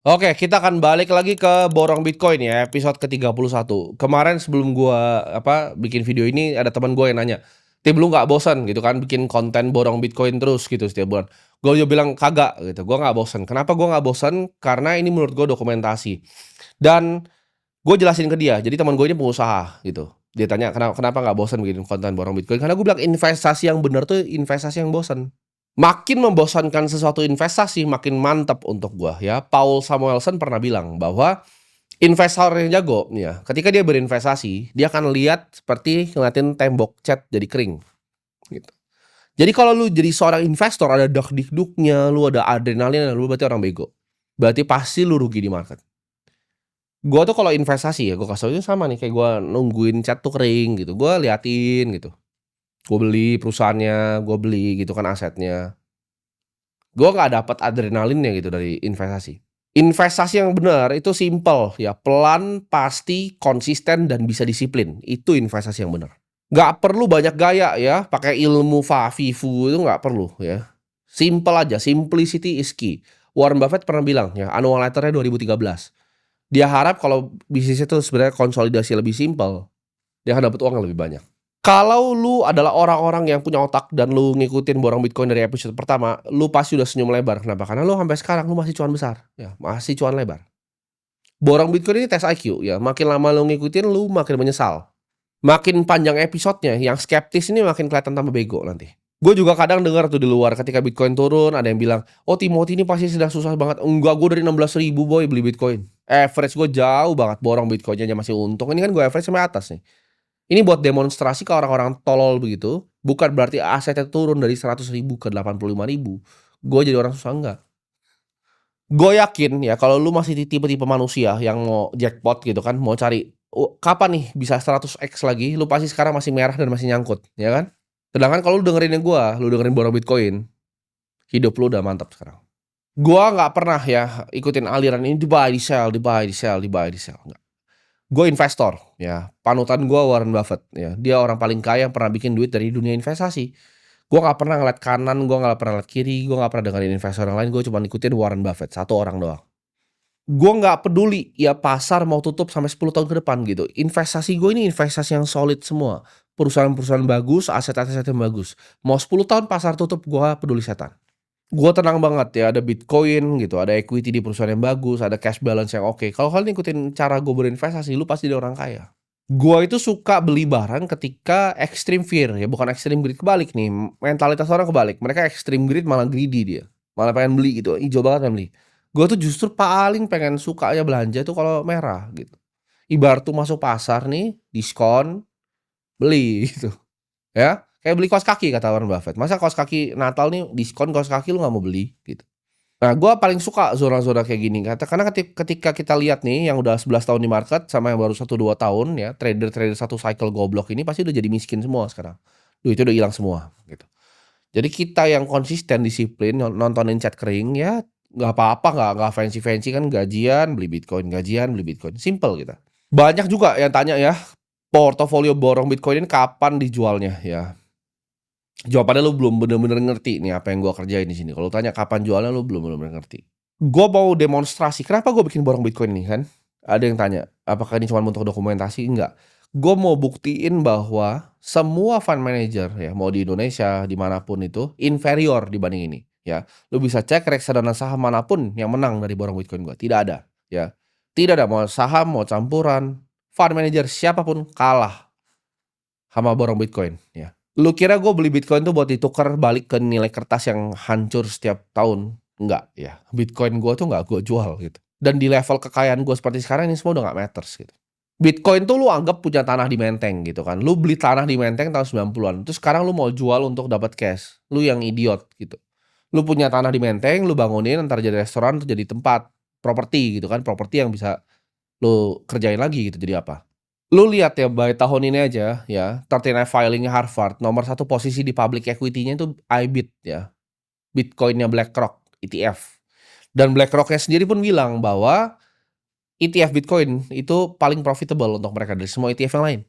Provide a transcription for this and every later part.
Oke, kita akan balik lagi ke borong Bitcoin ya, episode ke-31. Kemarin sebelum gua, bikin video ini ada teman gua yang nanya, "Tim, lu nggak bosan gitu kan bikin konten borong Bitcoin terus gitu setiap bulan?" Gua juga bilang, "Kagak," gitu, "gua nggak bosan." Kenapa gua nggak bosan? Karena ini menurut gua dokumentasi. Dan gue jelasin ke dia, jadi teman gue ini pengusaha gitu. Dia tanya, kenapa nggak bosan bikin konten borong Bitcoin?" Karena gue bilang investasi yang bener tuh investasi yang bosan. Makin membosankan sesuatu investasi, makin mantap untuk gua ya. Paul Samuelson pernah bilang bahwa investor yang jago nih ya, ketika dia berinvestasi, dia akan lihat seperti ngeliatin tembok cat jadi kering, gitu. Jadi kalau lu jadi seorang investor ada deg-dikduknya, lu ada adrenalin, lu berarti orang bego. Berarti pasti lu rugi di market. Gua tuh kalau investasi ya, gua kasih taunya sama nih, kayak gua nungguin cat tuh kering gitu, gua liatin gitu. Gua beli perusahaannya, gua beli gitu kan asetnya. Gua nggak dapat adrenalinnya gitu dari investasi. Investasi yang benar itu simpel ya, pelan, pasti, konsisten, dan bisa disiplin. Itu investasi yang benar. Nggak perlu banyak gaya ya, pakai ilmu Fifu itu nggak perlu ya. Simple aja, simplicity is key. Warren Buffett pernah bilang ya, annual letter-nya 2013. Dia harap kalau bisnisnya itu sebenarnya konsolidasi lebih simpel, dia akan dapat uang yang lebih banyak. Kalau lu adalah orang-orang yang punya otak dan lu ngikutin borong Bitcoin dari episode pertama, lu pasti udah senyum lebar. Kenapa? Karena lu sampai sekarang lu masih cuan besar, ya, masih cuan lebar. Borong Bitcoin ini tes IQ ya, makin lama lu ngikutin lu makin menyesal. Makin panjang episodenya, yang skeptis ini makin kelihatan tambah bego nanti. Gue juga kadang dengar tuh di luar ketika Bitcoin turun ada yang bilang, "Oh, Timothy ini pasti sedang susah banget." Enggak, gue dari 16.000 boy beli Bitcoin. Average gue jauh banget, borong Bitcoinnya aja masih untung. Ini kan gue average sampai atas nih. Ini buat demonstrasi ke orang-orang tolol begitu, bukan berarti asetnya turun dari 100.000 ke 85.000. Gue jadi orang susah, enggak. Gue yakin ya kalau lu masih tipe-tipe manusia yang mau jackpot gitu kan, mau cari, kapan nih bisa 100x lagi, lu pasti sekarang masih merah dan masih nyangkut, ya kan? Sedangkan kalau lu dengerin yang gua, lu dengerin borong Bitcoin, hidup lu udah mantap sekarang. Gua nggak pernah ya ikutin aliran ini di-buy, di-sell, di-buy, di-sell, di-buy, di-sell, enggak. Gue investor ya, panutan gue Warren Buffett ya, dia orang paling kaya yang pernah bikin duit dari dunia investasi. Gue nggak pernah ngeliat kanan, gue nggak pernah ngeliat kiri, gue nggak pernah dengerin investor yang lain, gue cuma ngikutin Warren Buffett, satu orang doang. Gue nggak peduli ya pasar mau tutup sampai 10 tahun ke depan gitu, investasi gue ini investasi yang solid semua, perusahaan-perusahaan bagus, aset-aset yang bagus. Mau 10 tahun pasar tutup, gue peduli setan. Gue tenang banget ya, ada Bitcoin gitu, ada equity di perusahaan yang bagus, ada cash balance yang oke. Kalau kalian ikutin cara gue berinvestasi, lu pasti jadi orang kaya. Gua itu suka beli barang ketika extreme fear ya, bukan extreme greed. Kebalik nih, mentalitas orang kebalik. Mereka extreme greed malah greedy dia, malah pengen beli gitu, ijo banget pengen beli. Gua tuh justru paling pengen sukanya belanja tuh kalau merah gitu. Ibarat tuh masuk pasar nih, diskon, beli gitu, ya. Kayak beli kaos kaki kata Warren Buffett, "Masa kaos kaki Natal nih diskon kaos kaki lu nggak mau beli?" Gitu. Nah, gua paling suka zona-zona kayak gini, karena ketika kita lihat nih yang udah 11 tahun di market sama yang baru 1 2 tahun ya, trader-trader satu cycle goblok ini pasti udah jadi miskin semua sekarang. Duitnya udah hilang semua, gitu. Jadi kita yang konsisten, disiplin, nontonin chat kering, ya nggak apa-apa, nggak fancy-fancy kan, gajian, beli Bitcoin, simple kita. Banyak juga yang tanya ya, portofolio borong Bitcoin ini kapan dijualnya ya? Jawabannya lu belum bener-bener ngerti nih apa yang gua kerjain di sini. Kalau tanya kapan jualnya lu belum bener-bener ngerti. Gua mau demonstrasi, kenapa gua bikin borong Bitcoin ini kan? Ada yang tanya, apakah ini cuma untuk dokumentasi? Enggak. Gua mau buktiin bahwa semua fund manager ya, mau di Indonesia, dimanapun itu, inferior dibanding ini, ya. Lu bisa cek reksadana saham manapun yang menang dari borong Bitcoin gua, tidak ada, ya. Tidak ada, mau saham, mau campuran, fund manager siapapun kalah sama borong Bitcoin, ya. Lu kira gue beli Bitcoin tuh buat ditukar balik ke nilai kertas yang hancur setiap tahun? Enggak ya, Bitcoin gue tuh nggak gue jual gitu. Dan di level kekayaan gue seperti sekarang ini semua udah nggak matters gitu. Bitcoin tuh lu anggap punya tanah di Menteng gitu kan. Lu beli tanah di Menteng tahun 90-an, terus sekarang lu mau jual untuk dapat cash. Lu yang idiot gitu. Lu punya tanah di Menteng, lu bangunin entar jadi restoran, atau jadi tempat properti gitu kan, properti yang bisa lu kerjain lagi gitu, jadi apa? Lu lihat ya by tahun ini aja ya, 39 filing-nya Harvard, nomor satu posisi di public equity-nya itu IBIT ya, Bitcoin-nya BlackRock, ETF. Dan BlackRock-nya sendiri pun bilang bahwa ETF Bitcoin itu paling profitable untuk mereka dari semua ETF yang lain.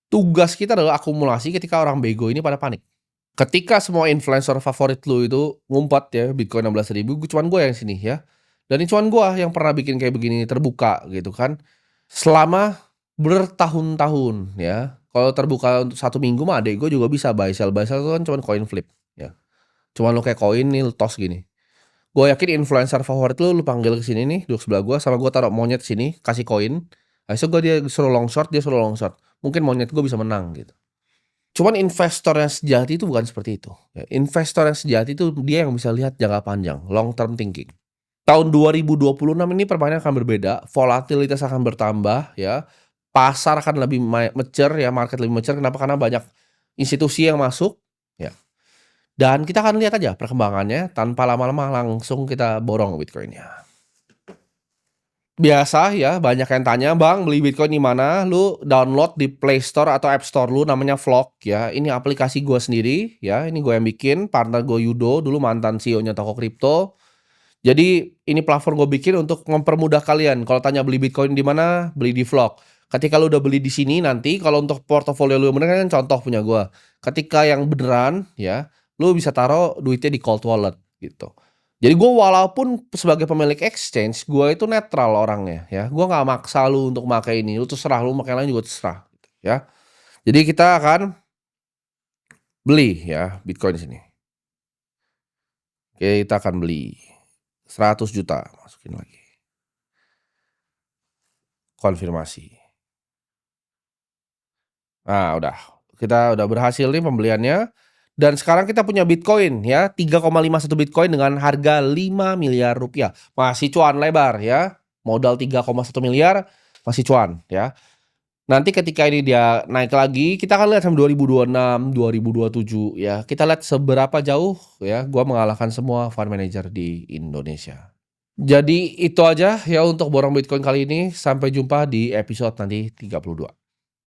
Tugas kita adalah akumulasi ketika orang bego ini pada panik. Ketika semua influencer favorit lu itu ngumpat ya Bitcoin 16.000, cuman gue yang sini ya. Dan ini cuman gua yang pernah bikin kayak begini terbuka gitu kan, selama bertahun-tahun ya. Kalau terbuka untuk 1 minggu mah adek gua juga bisa buy sell itu kan cuman coin flip ya. Cuman lu kayak koin nih lu toss gini. Gua yakin influencer favorit lu panggil ke sini nih, duduk sebelah gua, sama gua taruh monyet sini, kasih koin. Habis itu dia suruh long short, dia suruh long short. Mungkin monyet gua bisa menang gitu. Cuman investor yang sejati itu bukan seperti itu, ya. Investor yang sejati itu dia yang bisa lihat jangka panjang, long term thinking. Tahun 2026 ini permainan akan berbeda, volatilitas akan bertambah ya, pasar akan lebih mature ya, market lebih mature. Kenapa? Karena banyak institusi yang masuk ya, dan kita akan lihat aja perkembangannya tanpa lama-lama langsung kita borong Bitcoin-nya. Biasa ya, banyak yang tanya, "Bang, beli Bitcoin di mana?" Lu download di Play Store atau App Store lu, namanya Vlog ya. Ini aplikasi gua sendiri ya, ini gua yang bikin, partner gua Yudo, dulu mantan CEO-nya toko kripto. Jadi ini platform gue bikin untuk mempermudah kalian. Kalau tanya beli Bitcoin di mana, beli di Vlog. Ketika lu udah beli di sini nanti kalau untuk portofolio lu yang bener kan contoh punya gua. Ketika yang beneran ya, lu bisa taruh duitnya di cold wallet gitu. Jadi gua walaupun sebagai pemilik exchange, gua itu netral orangnya ya. Gua nggak maksa lu untuk pakai ini, lu terserah, lu pakai lain juga terserah gitu ya. Jadi kita akan beli ya Bitcoin di sini. Oke, kita akan beli 100 juta, masukin lagi. Konfirmasi. Nah, udah. Kita udah berhasil nih pembeliannya. Dan sekarang kita punya Bitcoin ya, 3,51 Bitcoin dengan harga 5 miliar rupiah. Masih cuan lebar ya. Modal 3,1 miliar masih cuan ya. Nanti ketika ini dia naik lagi, kita akan lihat sampai 2026, 2027 ya. Kita lihat seberapa jauh ya gua mengalahkan semua fund manager di Indonesia. Jadi itu aja ya untuk borong Bitcoin kali ini. Sampai jumpa di episode nanti 32.